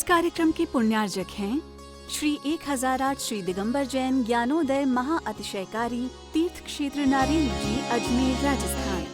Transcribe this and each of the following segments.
कार्यक्रम के पुण्यार्जक हैं श्री 1008 श्री दिगंबर जैन ज्ञानोदय महाअतिशयकारी तीर्थ क्षेत्र नारेंद्र जी, अजमेर, राजस्थान।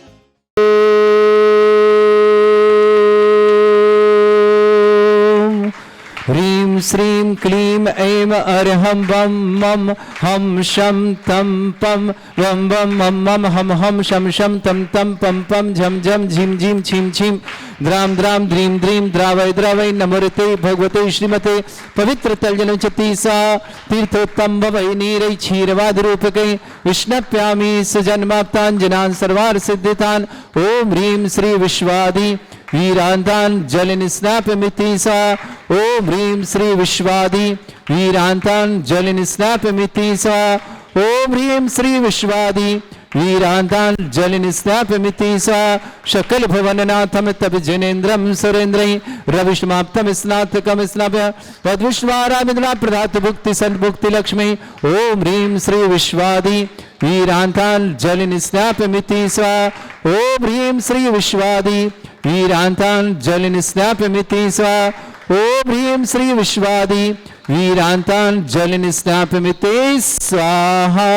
ह्रीं श्रीं क्लीं ऐं अर्हं वं मं हम शं तं पं वं वं मं मं हम हम शं शं तं तं पं पं झं झं झीं झीं छीं छीं द्रां द्रां द्रीं द्रीं द्रावय द्रावय नमोरते भगवते श्रीमते पवित्र तलजनचती सा तीर्थोत्तम भवै नीरै क्षीरवाद रूपके विष्णप्यामि सजन्माप्तान् जनान् सर्वार्थ सिद्धितान्। ओम ह्रीं श्री विश्वादि वीरांतान जल निस्नापमिति सा। ओम ह्रीं श्री विश्वादि वीरांतान जल निस्नापमिति सा। ओम ह्रीं श्री विश्वादि वीरांतान जल निस्नापमिति सा। शकल भवननाथम तब जनेन्द्रम सुरेन्द्रई रविष्माप्तम स्नातकम स्नाप्य पद्विश्वारामिन्द्रा प्रदात भुक्ति सन्मुक्ति लक्ष्मी। ओम ह्रीं श्री विश्वादि वीरांतान जल निस्नापमिति सा। ओम ह्रीं श्री विश्वादि वीरांतान जल निस्नापमिति सा। ओम ह्रीं श्री विश्वादि वीरांतान जल निस्नापमिति स्वाहा।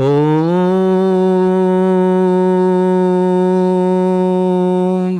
ओम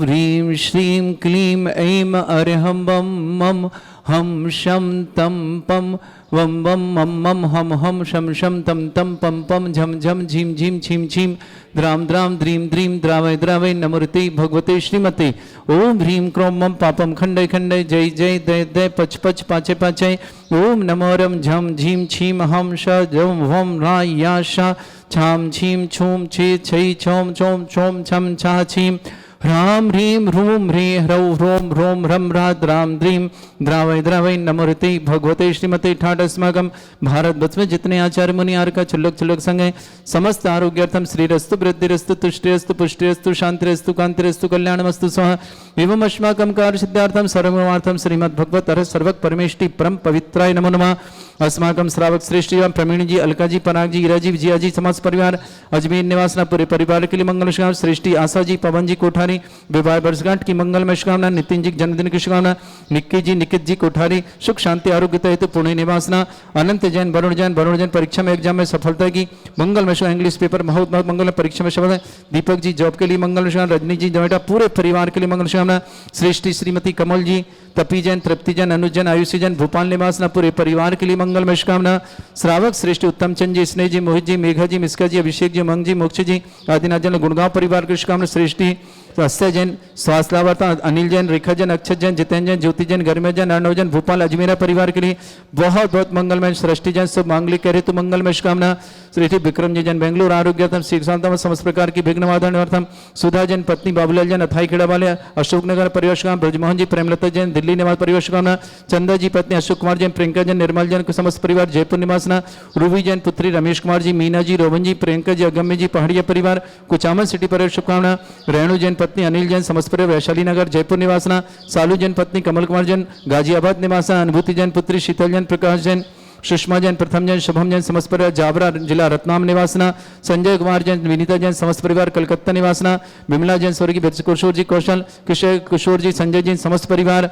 ह्रीं श्रीं क्लीं ऐं अर्हं वं मं हम शं तं पं वं वं मं मं हम हम शं शं तं तं पं पं झं झं झीं झीं छीं छीं द्रां द्रां द्रीं द्रीं द्रावय द्रावय नमोरते भगवते श्रीमते। ओम ह्रीं क्रों मं पापं खण्डय खण्डय जय जय दय दय पच पच पाचे पाचे। ओम नमोरम झं झीं छीं हम श जं वं रा या शा छां छीं छूं छे छै छौं छौं छौं छं छा छीं ह्रां ह्रीं ह्रूं ह्रीं ह्रौं ह्रों ह्रों ह्रं ह्रा द्रां द्रीं द्रावय द्रावय नमोरते भगवते श्रीमते। ठाट अस्माकं भारत वर्ष में जितने आचार्य मुनि आर का चुल्लक चुल्लक संग है समस्त आरोग्यार्थम श्रीरस्तु वृद्धिरस्तु तुष्टिरस्तु पुष्टिरस्तु शांतिरस्तु कांतिरस्तु कल्याणमस्तु स्वाहा। एवं अस्माकं कार्य सिद्धार्थम सर्वमार्थम श्रीमद् भगवत अर सर्वक परमेष्टि परम पवित्राय नमो नमः। अस्माकं श्रावक श्रेष्ठ एवं प्रवीण जी, अलका जी, पराग जी, हीरा जी, विजया जी, समाज परिवार अजमेर निवासना पूरे परिवार के लिए मंगल शुभकामना। श्रेष्ठी आशा जी, पवन जी कोठारी विवाह वर्षगांठ की मंगलमय शुभकामना। नितिन जी जन्मदिन की शुभकामना। निक्की जी, निकित जी कोठारी सुख शांति आरोग्यता हेतु पुणे निवासना। अनंत जैन, वरुण जैन परीक्षा में एग्जाम में सफलता की मंगलमय शुभ। इंग्लिश पेपर बहुत मंगल परीक्षा में सफल। दीपक जी जॉब के लिए मंगल शुभकामना। रजनी जी नोएडा पूरे परिवार के लिए मंगल शुभकामना। श्रेष्ठी श्रीमती कमल जी, तपी जैन, तृप्ति जैन, अनुज जैन, आयुषी जैन भोपाल निवासना पूरे परिवार के लिए मंगलमय शुभकामना। श्रावक श्रेष्ठ उत्तम चंद जी, स्नेह जी, मोहित जी, मेघा जी, मिस्का जी, अभिषेक जी, मंग जी, मोक्ष जी, आदिनाथ जैन गुड़गांव परिवार की शुभकामना। श्रेष्ठी अस्य जैन, स्वास्थ्यवर्ता अनिल जैन, रेखा जैन, अक्षत जैन, जितेंद्र जैन, ज्योति जैन, गर्मे जैन, अर्णव जैन भोपाल अजमेरा परिवार के लिए बहुत बहुत मंगलमय। सृष्टि जैन सब मांगलिक करे तो मंगलमय शुभकामना। श्रेष्ठी विक्रम जी जैन बेंगलुरु आरोग्यर्थम शीघ्रतम समस्त प्रकार की विघ्न वादनार्थम। सुधा जैन पत्नी बाबूलाल जैन अथाई खेड़ा वाले अशोकनगर परिवार शुभकामना। ब्रजमोहन जी, प्रेमलता जैन दिल्ली निवास परिवार शुभकामना। चंदा जी पत्नी अशोक कुमार जैन, प्रियंका जैन, निर्मल जैन को समस्त परिवार जयपुर निवासना। रूबी जैन पुत्री रमेश कुमार जी, मीना जी, रोहन जी, प्रियंका जी, अगम्य जी पहाड़िया परिवार कुचामन सिटी परिवार शुभकामना। रेणु जैन पत्नी अनिल जैन समस्त परिवार वैशाली नगर जयपुर निवासना। सालू जैन पत्नी कमल कुमार जैन गाजियाबाद निवासना। अनुभूति जैन पुत्री शीतल जैन, प्रकाश जैन, सुषमा जैन, प्रथम जैन, शुभम जैन समस्त परिवार जावरा जिला रत्नाम निवासना। संजय कुमार जैन, विनीता जैन समस्त परिवार कलकत्ता निवासना। विमला जैन, स्वर्गीय किशोर जी कौशल, किशोर जी, संजय जैन समस्त परिवार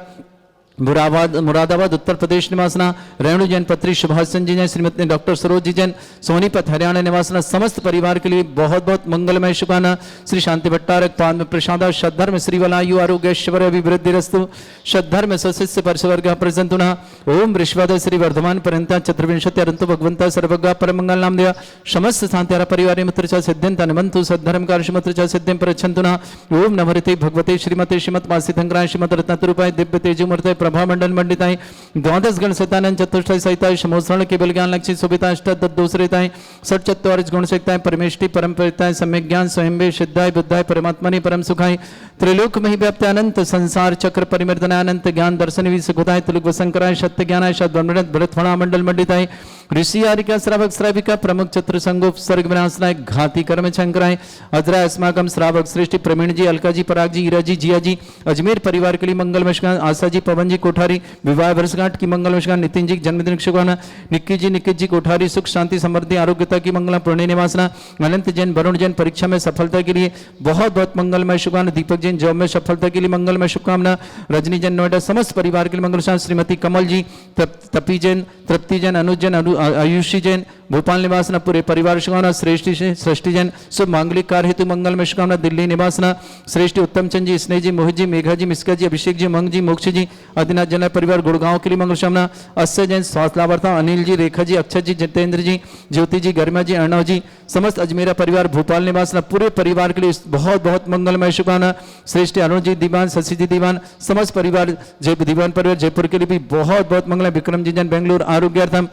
मुरादाबाद उत्तर प्रदेश निवासना। रेणु जैन पत्री सुभाष जी जैन, श्रीमती डॉक्टर सरोज जी जैन, सोनीपत हरियाणा निवासना। समस्त परिवार के लिए बहुत बहुत मंगलमय शुभकामना। श्री शांति भट्टारक पाद प्रसाद सद्धर्म श्रीवलायु आरोग्यश्वर अभिवृद्धि रस्तु सद्धर्म सशिष्य परिसवर्ग प्रसंतुना। ओम ऋषवाद श्री वर्धमान पर्यंत चतुर्विंशति अरंतो भगवंता सर्वज्ञ परमंगल नाम देव समस्त शांति परिवार मित्र च सिद्ध्यंत अनुमंतु सद्धर्म कार्य च सिद्धिं प्रच्छन्तुना। ओम नमोरते भगवते श्रीमते श्रीमद्वासितंकराय श्रीमद रत्नतरूपाय दिव्य तेजोमूर्ते प्रभा मंडल मंडिताय द्वादश गण सैतान चतुष्टय सहिताय समोसरण केवल ज्ञान लक्ष्य सुविता अष्टद दोषरेताय षट चत्वारिश गुण सहिताय परमेष्टि परम परिताय सम्यक ज्ञान स्वयंभे सिद्धाय बुद्धाय परमात्मने परम सुखाय त्रिलोक महि व्याप्त अनंत संसार चक्र परिमर्दनाय अनंत ज्ञान दर्शन विसुखताय त्रिलोक वसंकराय सत्य ज्ञानाय सद्ब्रह्मणत भरत फणा मंडल मंडिताय ऋषि आरिका श्रावक श्राविका प्रमुख चतुर संगोप सर्ग विनाशनाय घाती कर्म शंकराय अजरा अस्माकम श्रावक श्रेष्ठी प्रवीण जी, अलका जी, पराग जी, ईरा जी, जिया जी, अजमेर परिवार के लिए मंगल मशकान, आशा जी, पवन जी कोठारी विवाह वर्षगांठ की मंगल मशकान, नितिन जी जन्मदिन की शुभकामना, निक्की जी कोठारी सुख शांति समृद्धि आरोग्यता की मंगला, पुण्य निवासना, अनंत जैन, वरुण जैन परीक्षा में सफलता के लिए बहुत बहुत मंगलमय शुभकामना, दीपक जैन जॉब में सफलता के लिए मंगलमय शुभकामना, रजनी जैन नोएडा समस्त परिवार के लिए मंगल, श्रीमती कमल जी, तपी जैन, तृप्ति जैन, अनुज जैन, आयुषी जैन भोपाल निवासना, पूरे परिवार शुभकामना, सृष्टि जैन शुभ मांगलिक कार्य हेतु मंगल में शुभकामना, दिल्ली निवासना, श्रेष्ठी उत्तम चंद जी, स्नेह जी, मोहित जी, मेघा जी, मिस्का जी, अभिषेक जी, मंग जी, मोक्ष जी, आदिनाथ जन परिवार गुड़गांव के लिए मंगल शुभकामना, अस्य जैन स्वास्थ्य लाभार्था, अनिल जी, रेखा जी, अक्षय जी, जितेंद्र जी, ज्योति जी, गरिमा जी, अर्णव जी, समस्त अजमेरा परिवार भोपाल निवासना, पूरे परिवार के लिए बहुत बहुत मंगलमय शुभकामना, श्रेष्ठ अरुण जी दीवान, शशि जी दीवान, समस्त परिवार दीवान परिवार जयपुर के लिए भी बहुत बहुत मंगल, विक्रम जी जैन बेंगलुरु आरोग्यार्थम,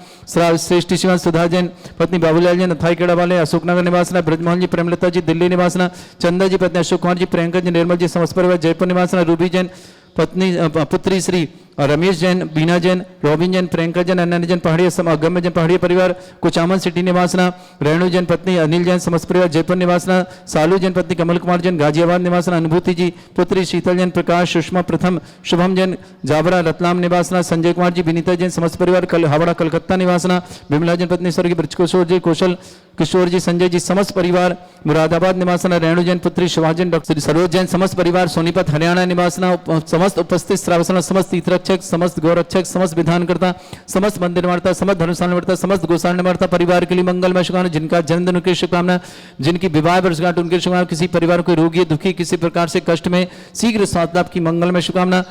श्रेष्ठ शिवान सुधा जैन पत्नी बाबूलाल जैन अथाई खेड़ा वाले, अशोकनगर निवासना, ब्रजमोहन जी, प्रेमलता जी दिल्ली निवासना, चंदा जी पत्नी अशोक कुमार जी, प्रियंका जी, निर्मल जी, समस्त परिवार जयपुर निवासना, रूबी जैन पत्नी पुत्री श्री रमेश जैन, बीना जैन, रॉबिन जैन, प्रियंका जैन, अन्य जैन पहाड़ी अगम्य जैन पहाड़ी परिवार, कुचामन सिटी निवासना, रेणु जैन पत्नी अनिल जैन समस्त परिवार जयपुर निवासना, सालू जैन पत्नी कमल कुमार जैन गाजियाबाद निवासना, अनुभूति जी पुत्री शीतल जैन, प्रकाश सुषमा प्रथम, शुभम जैन जाबरा रतलाम निवासना, संजय कुमार जी, विनीता जैन समस्त परिवार हावड़ा कलकत्ता निवासना, विमला जैन पत्नी स्वर्गीय ब्रजकिशोर जी, कौशल किशोर जी, संजय जी समस्त परिवार मुरादाबाद निवासना, रेणु जैन पुत्री शिवाजन, डॉक्टर सरोज जैन समस्त परिवार सोनीपत हरियाणा निवासना, समस्त उपस्थित श्रावसना, समस्त तीर्थरक्षक, समस्त गौरक्षक, समस्त विधानकर्ता, समस्त मंदिर निवार्ता, समस्त धर्मशाला निवार्ता, समस्त गौशाला निवार्ता परिवार के लिए मंगलमय शुभकामना, जिनका जन्मदिन उनकी शुभकामना, जिनकी विवाह वर्षगांठ उनकी शुभकामना, किसी परिवार को रोगी दुखी किसी प्रकार से कष्ट में शीघ्र स्वास्थ्य लाभ की मंगलमय शुभकामना,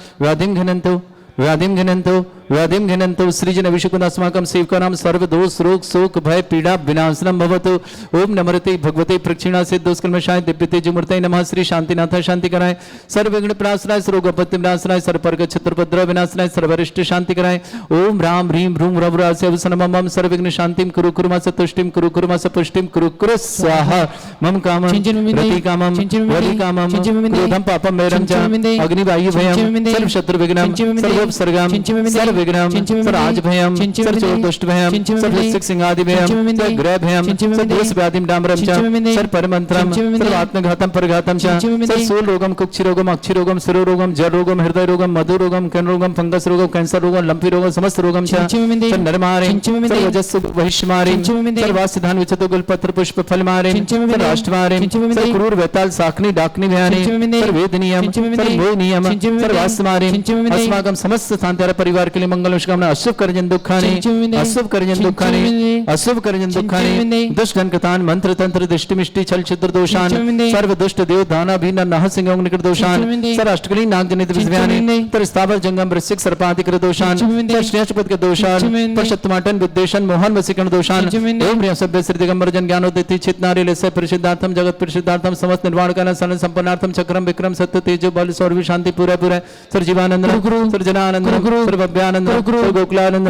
व्याधिम घनंतो सृजन अभिषेकं अस्माकं सेवकानां सर्वदोष रोग शोक भय पीड़ा विनाशनम भवतु। ओम नमस्ते भगवते प्रक्षिणा से दोषकल्मषाय दिव्यते जुमूर्तये नमः। श्री शांतिनाथ शांति कराय, सर्व विघ्न प्रणाशनाय, सर्वोपत्ति विनाशनाय, सर्वपर्ग छत्रपद्र विनाशनाय, सर्वरिष्ट शांति कराय। ओम राम ह्रीं भ्रूं रवरास्य वसनमं सर्व विघ्न शांतिं कुरु कुरु मा सतुष्टिं कुरु कुरु मा सपुष्टिं कुरु कुरु स्वाहा। मम कामं रति कामं वलि कामं क्रोधं पापं वैरं च अग्निवायु भयं सर्व शत्रु विघ्नं सर्वोपसर्गं सर्व विघ्नं सर्वराज भयं सर्वचोर दुष्ट भयं सर्वसिक सिंहादि भयं सर्वग्रह भयं सर्वदोष व्याधिं डाम्रं च सर्वपरमन्त्रं सर्वात्मघातं परघातं च सर्वशूल रोगं कुक्षि रोगं अक्षि रोगं शिरो रोगं जर रोगं हृदय रोगं मधु रोगं कर्ण रोगं फंगस रोगं कैंसर रोगं लंपी रोगं समस्त रोगं च सर्वनरमारिं सर्वजस्सु वहिष्मारिं सर्वासिधान विचतो गुलपत्र पुष्प फलमारिं सर्वाष्टमारिं सर्वक्रूर वेताल साखनी डाकनी भयानि सर्ववेदनीयं सर्वमोहनीयं सर्वास्मारिं अस्माकं समस्त शांतार परिवार के लिए मंगल शुभकामना। अशुभ करजन दुखानि अशुभ करजन दुखानि अशुभ करजन दुखानि दुष्ट घनकतान मंत्र तंत्र दृष्टि मिष्टि छल छिद्र दोषान सर्व दुष्ट देव दाना भीन नह सिंह निकट दोषान सर अष्टकली नाग जनित विज्ञानि तर स्थावर जंगम वृश्चिक सर्पाधिक दोषान सर श्रेष्ठपद के दोषान पर शतमाटन विद्वेषण मोहन वसीकरण दोषान ओम ह्रीं सभ्य श्री दिगंबर जन ज्ञानोदिति चित नारी लस्य परिशुद्धार्थम जगत परिशुद्धार्थम समस्त निर्वाण काल सन संपन्नार्थम चक्रम विक्रम सत्य तेजो बल सौरभ शांति पूरा पूरा सर जीवानंद सर जनानंद सर भव्यानंद सर गोकुलानंद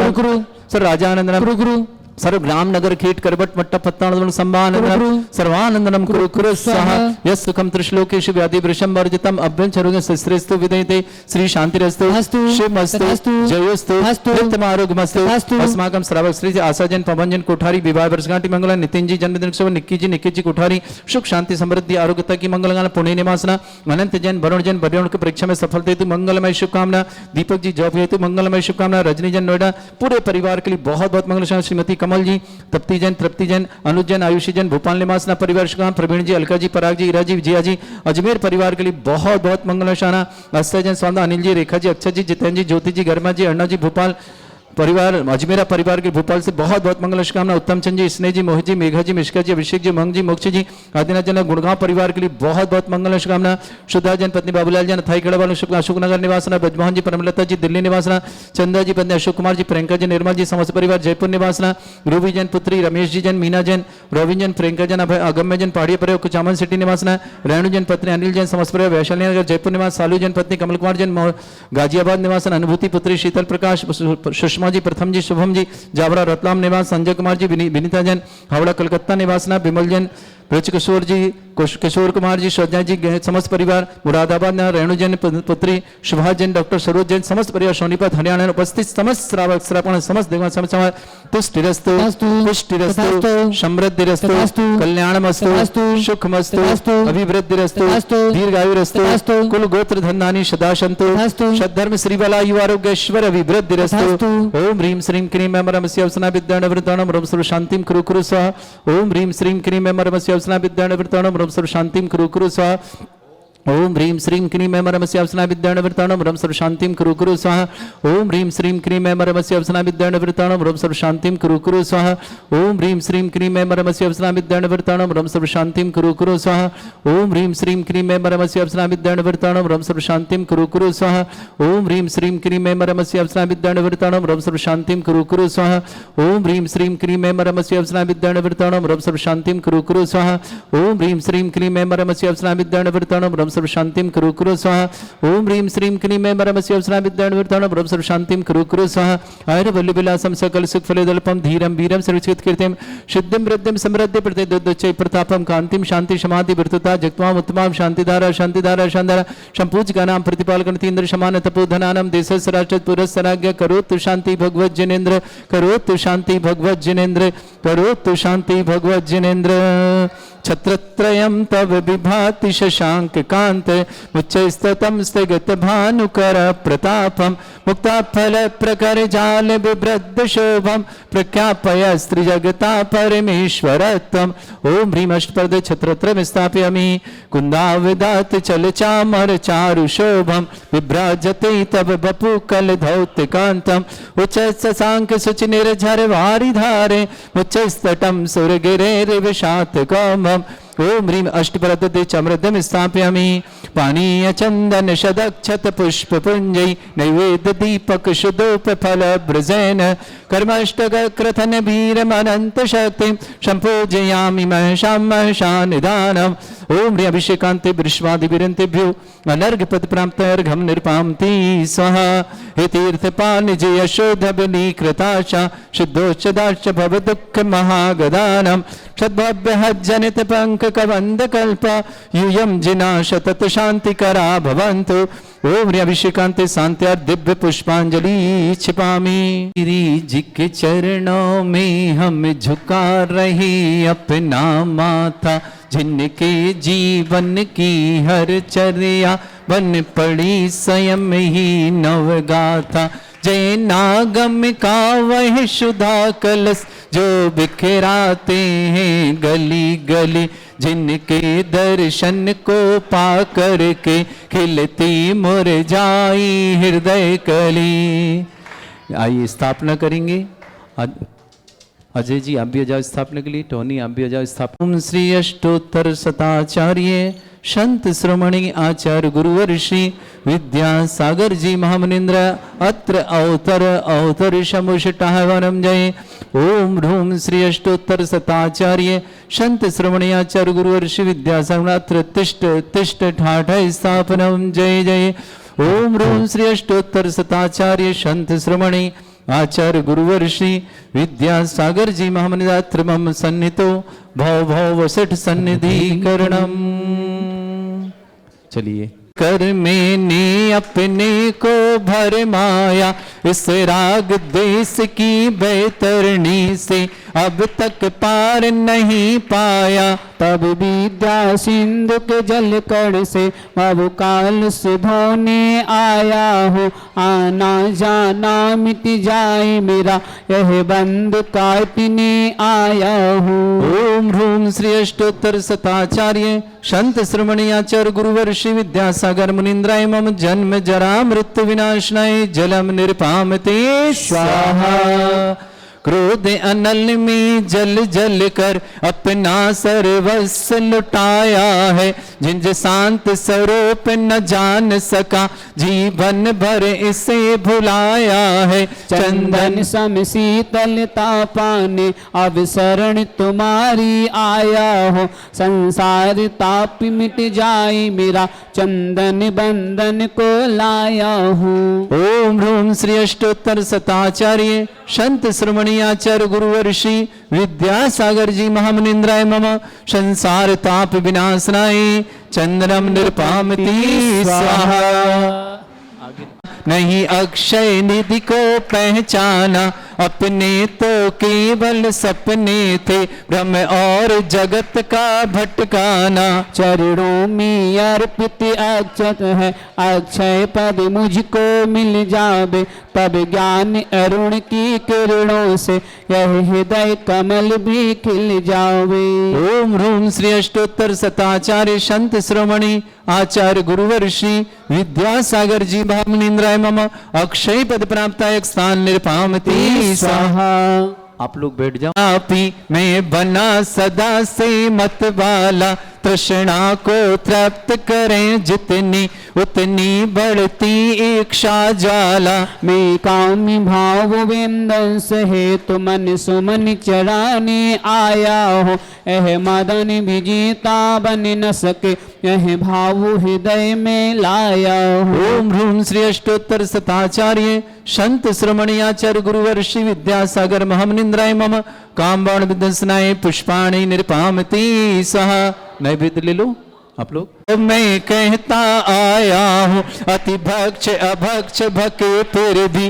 सर राजानंद सर्व ग्राम नगर कीट करबट मट्टा पत्तानंदन संभानंदन सर्वानंदनम कुरु कुरु स्वाहा यस् सुखम त्रिश्लोकेषु व्याधि वृषम वर्जितम अभ्यंचरोगं शस्त्रेस्तु विदयते श्री शांतिरस्तु शिवमस्तु जयोस्तु नित्यमारोग्यमस्तु अस्माकं श्रावक श्री आशाजन पवनजन कोठारी विवाह वर्षगांठ मंगल नितिन जी जन्मदिन शुभ निक्की जी कोठारी सुख शांति समृद्धि आरोग्यता की मंगलगान पुण्य निवासना अनंत जैन वरुण जैन वरुण की परीक्षा में सफलता हेतु मंगलमय शुभकामना दीपक जी जॉब हेतु मंगलमय शुभकामना रजनी जन नोएडा पूरे परिवार के लिए बहुत बहुत मंगल श्रीमती कमल जी तृप्ति जैन अनुज जैन आयुषी जैन भोपाल निवासना परिवार शुभकामना प्रवीण जी अलका जी पराग जी ईरा जी जिया जी अजमेर परिवार के लिए बहुत बहुत मंगलशाना अस्थय जैन स्वामी अनिल जी रेखा जी अक्षय जी जितेंद्र जी ज्योति जी गर्मा जी अर्णव जी भोपाल परिवार अजमेरा परिवार के भोपाल से बहुत बहुत मंगल शुभकामना उत्तम चंद जी स्नेह जी मोहित जी मेघा जी मिश्का जी अभिषेक जी मंग जी मोक्ष जी आदिनाथ जन गुड़गांव परिवार के लिए बहुत बहुत मंगल शुभकामना शुद्धा जन पत्नी बाबूलाल जन थाई खेड़ा वालों अशोक नगर निवासना ब्रजमोहन जी परमलता जी दिल्ली निवासना चंदा जी पत्नी अशोक कुमार जी प्रियंका जी निर्मल जी समस्त परिवार जयपुर निवासना रूबी जैन पुत्री रमेश जी जैन मीना जैन रोविन जैन प्रियंका जन अगम्य जन पहाड़ी परिवार कुचामन सिटी निवासना रेणु जैन पत्नी अनिल जैन समस्त परिवार वैशाली नगर जयपुर निवास सालू जन पत्नी कमल कुमार जन गाजियाबाद निवासन अनुभूति पुत्री शीतल प्रकाश सुषमा जी प्रथम जी शुभम जी जावरा रतलाम निवास संजय कुमार जी विनीता जैन हावड़ा कलकत्ता निवासना विमल जैन ब्रज किशोर जी, किशोर कुमार जी, श्रद्धा जी, समस्त परिवार, मुरादाबाद रेणु जैन पुत्री, सुभाष जैन, डॉक्टर सरोज जैन, समस्त परिवार सोनीपत हरियाणा में उपस्थित समस्त श्रावक श्रावण समस्त देवगण समाज तुष्टिरस्तु पुष्टिरस्तु समृद्धिरस्तु कल्याणमस्तु सुखमस्तु अभिवृद्धिरस्तु दीर्घायुरस्तु कुल गोत्र धन्यानि सदा सन्तु सद्धर्म श्रीबला युवारोग्य ऐश्वर्य अभिवृद्धिरस्तु। ओम ह्रीं श्रीं क्रीं मेमरमस्य अवसना विद्याणवृताणं रम सर्व शांतिं कुरु कुरु स्वाहा। ओम ह्रीं श्रीं क्रीं मेमरमस्य अवसना विद्याणवृताणं रम सर्व शांतिं कुरु कुरु स्वाहा। ओम ह्रीं श्रीं क्रीं मेमरमस्य अवसना विद्याणवृताणं रम सर्व शांतिं कुरु कुरु स्वाहा। ओम ह्रीं श्रीं क्रीं मेमरमस्य अवसना विद्याणवृताणं रम सर्व शांतिं कुरु कुरु स्वाहा। ओम ह्रीं श्रीं क्रीं मेमरमस्य अवसना विद्याणवृताणं रम सर्व शांतिं कुरु कुरु स्वाहा। ओम ह्रीं श्रीं क्रीं मेमरमस्य अवसना विद्याणवृताणं रम सर्व शांतिं कुरु कुरु स्वाहा। ओम ह्रीं श्रीं क्रीं मेमरमस्य अवसना विद्याणवृताणं रम सर्व शांतिं कुरु कुरु स्वाहा। ओम ह्रीं श्रीं क्रीं मेमरमस्य अवसना विद्याणवृताणं रम सर्व शांतिं कुरु कुरु स्वाहा। ओम ह्रीं श्रीं क्रीं मेमरमस्य अवसना विद्याणवृताणं रम सर्व शांतिं कुरु कुरु स्वाहा। ओम ह्रीं श्रीं क्रीं मेमरमस्य अवसना विद्याणवृताणं रम सर्व शांतिं कुरु कुरु स्वाहा। आयुर वल्लविलासं सकल सुख फलदल्पं धीरं वीरं सर्वचित कीर्तिं सिद्धिं वृद्धिं समृद्धि प्रतिदुच्चै प्रतापं कांतिं शांति समाधि वृतता जगत्वाम उत्तमां शांतिधारा शांतिधारा शांतिधारा संपूज्यकानां प्रतिपालकनतीन्द्र समान तपोधनानां देशस्य राष्ट्र पुरस्सराज्ञ करोतु शांति भगवत जिनेन्द्र करोतु शांति भगवत जिनेन्द्र करोतु शांति भगवत जिनेन्द्र। छत्रत्रयं तव विभाति शशांक कांत मुच्चैस्ततं स्थगित भानुकर प्रतापं मुक्ताफल प्रकर जाल बिभ्रद्ध शोभं प्रख्यापय स्त्रिजगता परमेश्वरत्वम्। ओम ह्रीं अष्टपद छत्रत्रयं स्थापयामि कुन्दाविदात चल चामर चारु शोभं विभ्राजते तव बपु कल धौत कांतम् उच्च शशांक सुच निर्झर वारिधारे मुच्चैस्तटं सुरगिरे विशात कौमम्। ओम ह्रीं अष्टपरदते चमृद्धं स्थापयामि पानीय चंदन शदक्षत पुष्प पुंजै नैवेद्य दीपक शुद्धोप फल ब्रजेन कर्मष्टक क्रथन भीरम अनंत शक्तिं संपूजयामि महशां महशानिदानम्। ओम ह्रीं अभिषेकान्ते विश्वादिविरन्तेभ्यो अनर्घ पद प्राप्तर्घं निर्पाम्ति स्वाहा। हे तीर्थपान जय शोधबनीकृताशा शुद्धोच्चदाश्च भव दुःख महागदानं सद्भव्य जनित पंक कवंद कल्प यूयं जिना शतत शांतिकरा भवन्तु। ओम ह्रीं अभिषेकान्ते शांत्यार दिव्य पुष्पांजलि छिपामि। गिरि जी के चरणों में हम झुका रहे अपना माथा जिनके जीवन की हर चर्या बन पड़ी स्वयं ही नवगाथा। जय नागम का वह शुद्धा कलश जो बिखराते हैं गली गली जिनके दर्शन को पा करके खिलती मुरझाई हृदय कली। आइए स्थापना करेंगे। अजय जी आप भी आ जाओ स्थापना के लिए। टोनी आप भी आ जाओ स्थापना। ओम श्री अष्टोत्तर शताचार्य संत श्रोमणी आचार्य गुरुवर श्री विद्यासागर जी महामुनीन्द्र अत्र अवतर अवतर शमुषटाहवनम जय। ओम ह्रूम श्री अष्टोत्तर शताचार्य संत श्रोमणी आचार्य गुरुवर श्री विद्यासागर अत्र तिष्ठ तिष्ठ ठाठ स्थापनम जय जय। ओम ह्रूम श्री अष्टोत्तर शताचार्य संत श्रोमणी आचार्य गुरुवर श्री विद्यासागर जी महामुनित्र मम सन्नितो भव भव वसठ सन्निधि करणम। चलिए। कर मैंने अपने को भर माया इस राग देश की बैतरणी से अब तक पार नहीं पाया। तब विद्या सिंधु के जल कण से अब काल से धोने आया हो। आना जाना मिट जाए मेरा यह बंद काटने आया हूँ। ओम ह्रूम श्री अष्टोत्तर शताचार्य संत श्रोमणी आचार्य गुरुवर श्री विद्यासागर मुनीन्द्राय मम जन्म जरा मृत्यु विनाशनाय जलम निरपामते स्वाहा। क्रोध अनल में जल जल कर अपना सर्वस्व लुटाया है। जिन शांत स्वरूप न जान सका जीवन भर इसे भुलाया है। चंदन सम शीतलता पाने अब शरण तुम्हारी आया हो। संसार ताप मिट जाए मेरा चंदन बंधन को लाया हूँ। ओम ह्रूम श्री अष्टोत्तर शताचार्य संत श्रोमणी आचार्य गुरुवर श्री विद्यासागर जी महामुनिंद्राय मम संसार ताप विनाशनाय चंद्रम निरपामति स्वाहा। नहीं अक्षय निधि को पहचाना, अपने तो केवल सपने थे, भ्रम और जगत का भटकाना। चरणों में अर्पित अक्षत है, अक्षय पद मुझको मिल जावे, तब ज्ञान अरुण की किरणों से यह हृदय कमल भी खिल जावे। ओम ह्रूम श्री अष्टोत्तर शताचार्य संत श्रोमणी आचार्य गुरुवर श्री विद्यासागर जी महामुनिंद्राय मम अक्षय पद प्राप्ताय स्थान निरपामति स्वाहा। आप लोग बैठ जाओ। आपी मैं बना सदा से मत वाला, तृष्णा को तृप्त करें जितनी उतनी बढ़ती इच्छा ज्वाला। मैं कामी भाव विंदंस है तो मन सुमन चराने आया हो, यह मदन भी जीता बन न सके, यह भाव हृदय में लाया हो। ओम ह्रूम श्री अष्टोत्तर शताचार्य संत श्रमणी आचार्य गुरुवर श्री विद्यासागर महामुनिंद्राय मम कामबाण विदंसनाय पुष्पाणि निरपामति सहा। नैवेद्य ले लो आप लोग। मैं कहता आया हूँ अति भक्ष अभक्ष भके फिर भी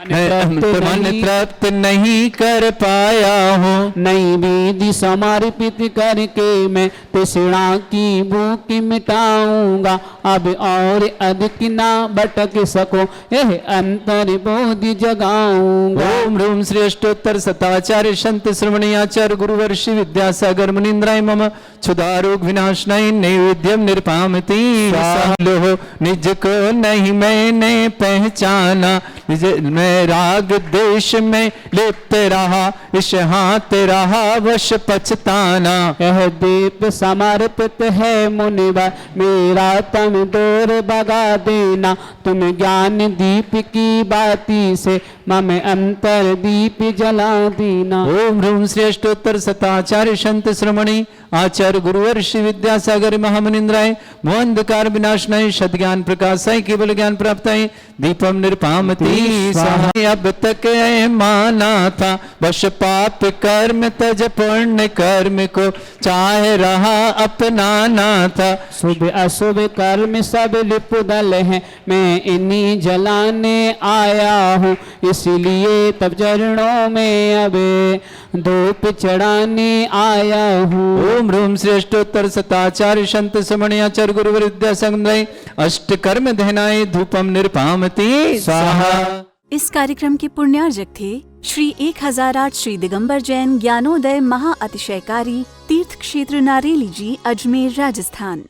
मन तृप्त नहीं कर पाया हूँ। नई विधि समर्पित करके मैं तृष्णा की भूख मिटाऊंगा, अब और अधिक ना भटक सको, यह अंतर बोधि जगाऊंगा। ओम ह्रूम श्री अष्टोत्तर शताचार्य संत श्रवणी आचार्य गुरुवर श्री विद्यासागर मुनिंद्राय मम क्षुधारोग विनाशनाय नैवेद्यम निरपामति स्वाहा। निज को नहीं मैंने पहचाना, निज मैं राग देश में लिप्त रहा, इस हाथ रहा वश पछताना। यह दीप समर्पित है मुनिवर, मेरा तम दूर भगा देना, तुम ज्ञान दीप की बाती से मम अंतर दीप जला देना। ओम ह्रूम श्री अष्टोत्तर शताचार्य संत श्रमणी आचार्य गुरुवर श्री विद्यासागर महामुनिंद्राय मोहंधकार विनाशनाय सद्ज्ञान प्रकाशाय केवल ज्ञान प्राप्ताय दीपम निरपामति स्वाहा। अब तक माना था बश पाप कर्म तज पुण्य कर्म को चाहे रहा अपनाना था। शुभ अशुभ कर्म सब लिपुदल है, मैं इन्हीं जलाने आया हूँ, इसलिए तब चरणों में अब धूप चढ़ाने आया हूँ। ओम ह्रूम श्री अष्टोत्तर शताचार्य संत श्रमणी आचार्य गुरुवर विद्यासागर अष्ट कर्म दहनाय धूपम निरपामति स्वाहा। इस कार्यक्रम के पुण्यार्जक थे श्री 1008 श्री दिगंबर जैन ज्ञानोदय महा अतिशयकारी तीर्थ क्षेत्र नारेली जी, अजमेर, राजस्थान।